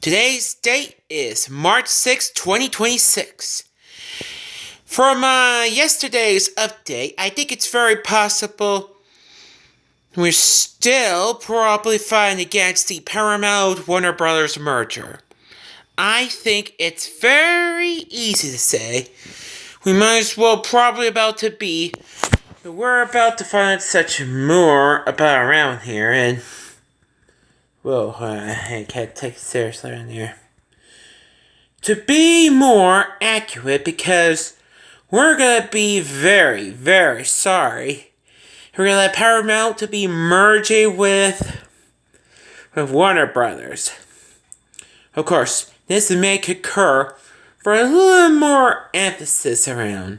Today's date is March 6, 2026. From yesterday's update, I think it's very possible we're still probably fighting against the Paramount Warner Brothers merger. I think it's very easy to say we might as well probably about to be, but we're about to find out such more about around here, and whoa, I can't take it seriously around here. To be more accurate, because we're gonna be very, very sorry. We're gonna let Paramount to be merging with Warner Brothers. Of course, this may occur for a little more emphasis around.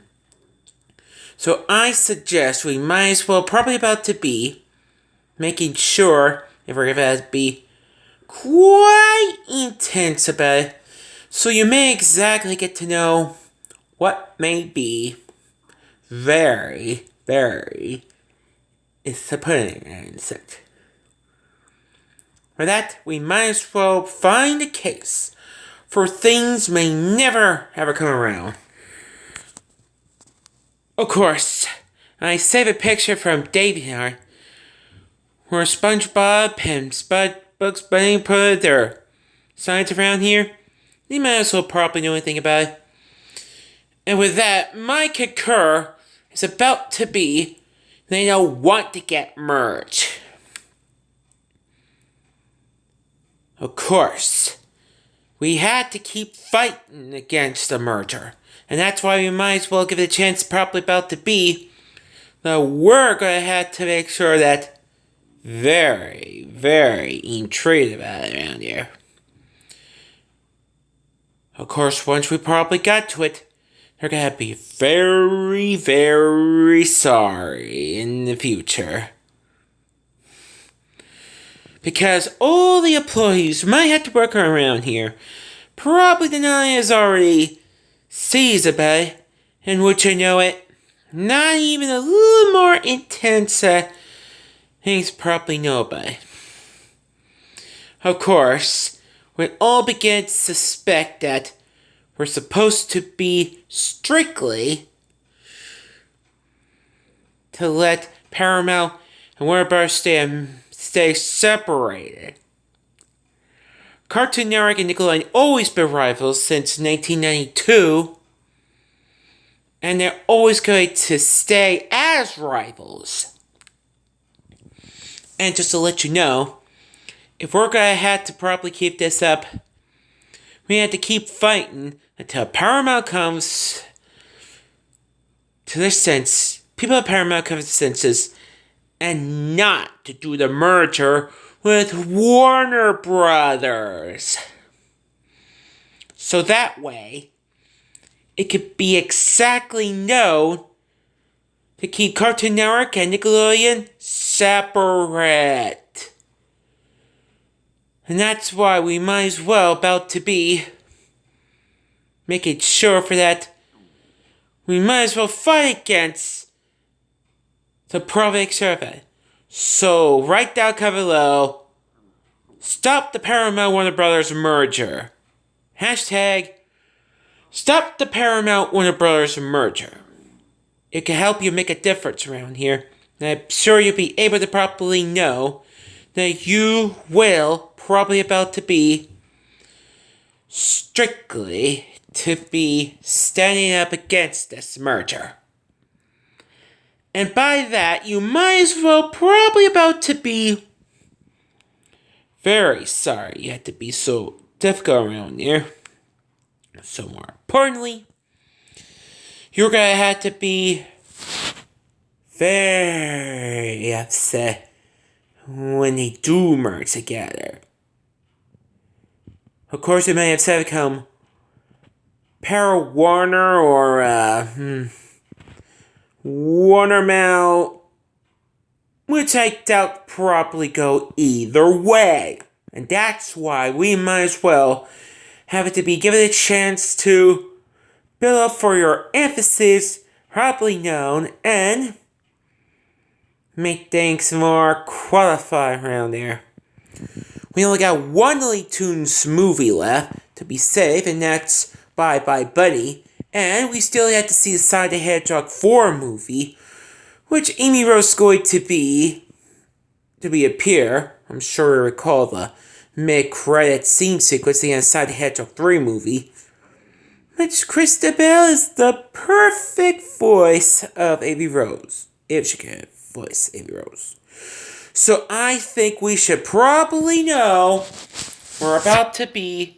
So I suggest we might as well probably about to be making sure if we're gonna be quite intense about it, so you may exactly get to know what may be very, very disappointing and such. For that, we might as well find a case for things may never ever come around. Of course, I save a picture from DeviantArt where SpongeBob and Bugs Bunny put their signs around here. You might as well probably know anything about it. And with that, my concur is about to be they don't want to get merged. Of course, we had to keep fighting against the merger. And that's why we might as well give it a chance probably about to be that we're going to have to make sure that very, very intrigued about it around here. Of course, once we probably got to it, they're going to be very, very sorry in the future. Because all the employees might have to work around here probably deny is already sees about it, and would you know it, not even a little more intense things probably know about it. Of course, we all begin to suspect that we're supposed to be strictly to let Paramount and Warner Bros. Stay separated. Cartoon Network and Nickelodeon always been rivals since 1992, and they're always going to stay as rivals. And just to let you know, if we're going to have to probably keep this up, we have to keep fighting until Paramount comes to their sense, people at Paramount come to senses, and not to do the merger with Warner Brothers. So that way, it could be exactly known to keep Cartoon Network and Nickelodeon separate. And that's why we might as well about to be making sure for that. We might as well fight against the public survey. So write down comment below. Stop the Paramount Warner Brothers merger. Hashtag stop the Paramount Warner Brothers merger. It can help you make a difference around here. And I'm sure you'll be able to properly know that you will probably about to be strictly to be standing up against this merger. And by that, you might as well probably about to be very sorry you had to be so difficult around here. So more importantly, you're going to have to be very upset when they do merge together. Of course, it may have said become Warner or Warner Mount, which I doubt probably go either way. And that's why we might as well have it to be given a chance to build up for your emphasis, properly known, and make things more qualified around there. We only got one Looney Tunes movie left to be safe, and that's Bye Bye Bunny. And we still have to see the Sonic the Hedgehog 4 movie, which Amy Rose is going to appear. I'm sure you recall the mid-credit scene sequence in the Sonic the Hedgehog 3 movie, which Christabel is the perfect voice of Amy Rose, if she can voice Amy Rose. So I think we should probably know we're about to be